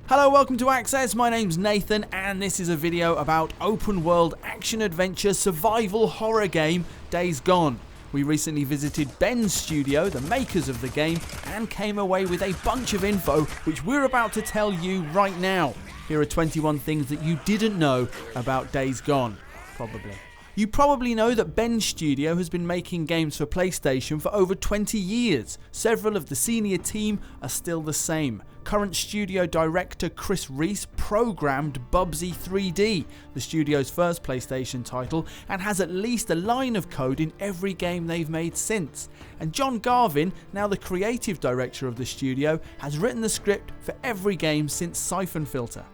Hello, welcome to Access. My name's Nathan and this is a video about open world action adventure survival horror game Days Gone. We recently visited Ben's studio, the makers of the game, and came away with a bunch of info which we're about to tell you right now. Here are 21 things that you didn't know about Days Gone, probably. You probably know that Ben's studio has been making games for PlayStation for over 20 years. Several of the senior team are still the same. Current studio director Chris Reese programmed Bubsy 3D, the studio's first PlayStation title, and has at least a line of code in every game they've made since. And John Garvin, now the creative director of the studio, has written the script for every game since Siphon Filter.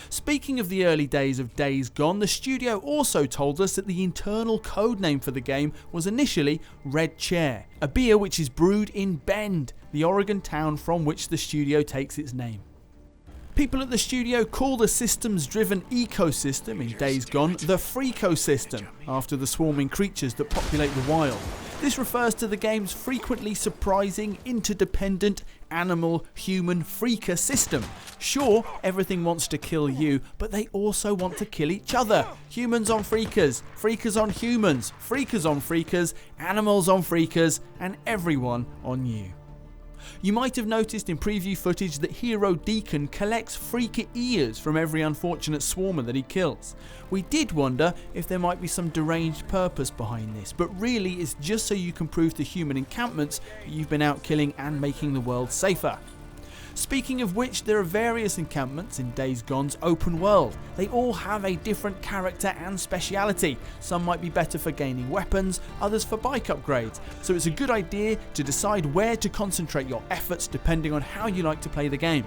Speaking of the early days of Days Gone, the studio also told us that the internal codename for the game was initially Red Chair, a beer which is brewed in Bend, the Oregon town from which the studio takes its name. People at the studio call the systems-driven ecosystem in Days Gone the Freako system, after the swarming creatures that populate the wild. This refers to the game's frequently surprising, interdependent, animal-human freaker system. Sure, everything wants to kill you, but they also want to kill each other. Humans on freakers, freakers on humans, freakers on freakers, animals on freakers, and everyone on you. You might have noticed in preview footage that hero Deacon collects freaker ears from every unfortunate swarmer that he kills. We did wonder if there might be some deranged purpose behind this, but really it's just so you can prove to human encampments that you've been out killing and making the world safer. Speaking of which, there are various encampments in Days Gone's open world. They all have a different character and speciality. Some might be better for gaining weapons, others for bike upgrades. So it's a good idea to decide where to concentrate your efforts depending on how you like to play the game.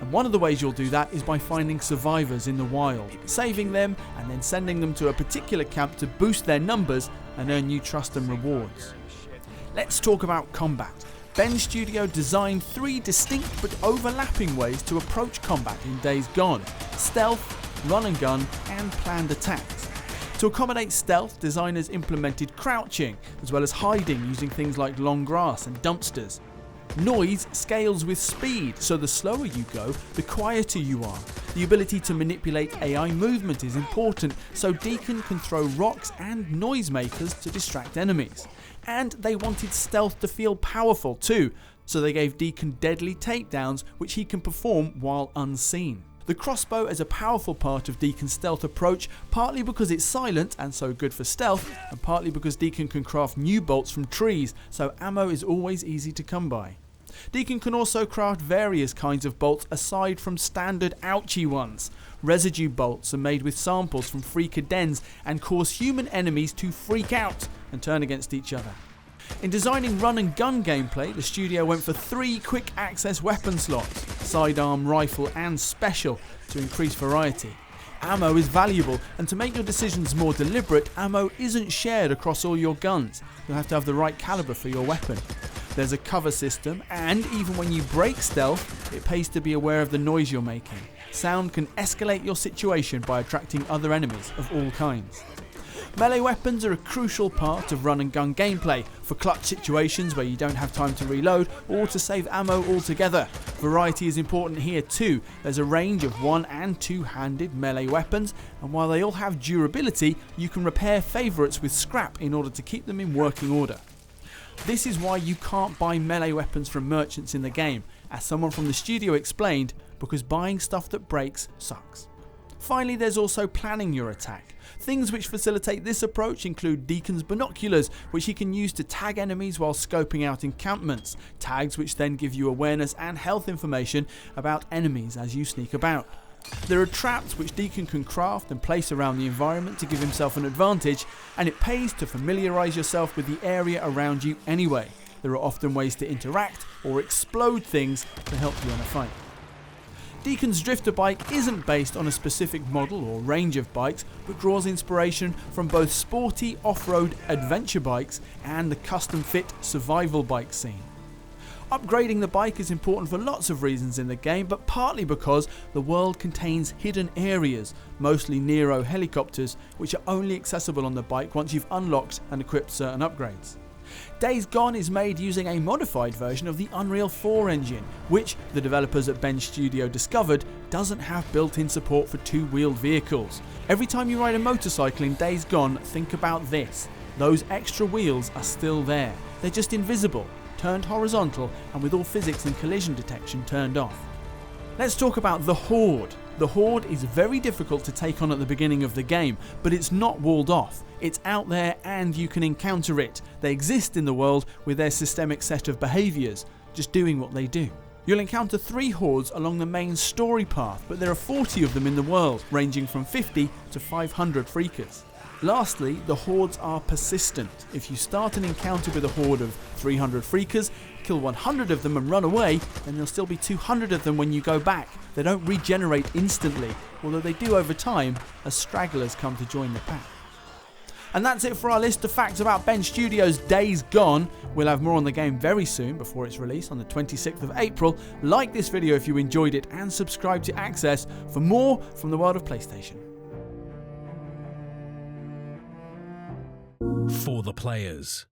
And one of the ways you'll do that is by finding survivors in the wild, saving them and then sending them to a particular camp to boost their numbers and earn new trust and rewards. Let's talk about combat. Ben's studio designed 3 distinct but overlapping ways to approach combat in Days Gone: stealth, run and gun, and planned attacks. To accommodate stealth, designers implemented crouching, as well as hiding using things like long grass and dumpsters. Noise scales with speed, so the slower you go, the quieter you are. The ability to manipulate AI movement is important, so Deacon can throw rocks and noisemakers to distract enemies. And they wanted stealth to feel powerful too, so they gave Deacon deadly takedowns which he can perform while unseen. The crossbow is a powerful part of Deacon's stealth approach, partly because it's silent and so good for stealth, and partly because Deacon can craft new bolts from trees, so ammo is always easy to come by. Deacon can also craft various kinds of bolts aside from standard ouchie ones. Residue bolts are made with samples from freaker dens and cause human enemies to freak out and turn against each other. In designing run and gun gameplay, the studio went for 3 quick access weapon slots, sidearm, rifle and special, to increase variety. Ammo is valuable, and to make your decisions more deliberate, ammo isn't shared across all your guns. You'll have to have the right caliber for your weapon. There's a cover system, and even when you break stealth, it pays to be aware of the noise you're making. Sound can escalate your situation by attracting other enemies of all kinds. Melee weapons are a crucial part of run and gun gameplay, for clutch situations where you don't have time to reload or to save ammo altogether. Variety is important here too. There's a range of 1- and 2-handed melee weapons, and while they all have durability, you can repair favourites with scrap in order to keep them in working order. This is why you can't buy melee weapons from merchants in the game, as someone from the studio explained, because buying stuff that breaks sucks. Finally, there's also planning your attack. Things which facilitate this approach include Deacon's binoculars, which he can use to tag enemies while scoping out encampments, tags which then give you awareness and health information about enemies as you sneak about. There are traps which Deacon can craft and place around the environment to give himself an advantage, and it pays to familiarise yourself with the area around you anyway. There are often ways to interact or explode things to help you in a fight. Deacon's drifter bike isn't based on a specific model or range of bikes, but draws inspiration from both sporty off-road adventure bikes and the custom-fit survival bike scene. Upgrading the bike is important for lots of reasons in the game, but partly because the world contains hidden areas, mostly Nero helicopters, which are only accessible on the bike once you've unlocked and equipped certain upgrades. Days Gone is made using a modified version of the Unreal 4 engine, which the developers at Ben's studio discovered doesn't have built-in support for two-wheeled vehicles. Every time you ride a motorcycle in Days Gone, think about this. Those extra wheels are still there. They're just invisible, turned horizontal, and with all physics and collision detection turned off. Let's talk about the Horde. The Horde is very difficult to take on at the beginning of the game, but it's not walled off. It's out there and you can encounter it. They exist in the world with their systemic set of behaviours, just doing what they do. You'll encounter 3 hordes along the main story path, but there are 40 of them in the world, ranging from 50 to 500 freakers. Lastly, the hordes are persistent. If you start an encounter with a horde of 300 freakers, kill 100 of them and run away, then there'll still be 200 of them when you go back. They don't regenerate instantly, although they do over time as stragglers come to join the pack. And that's it for our list of facts about Ben Studios' Days Gone. We'll have more on the game very soon before its release on the 26th of April. Like this video if you enjoyed it and subscribe to Access for more from the world of PlayStation. For the players.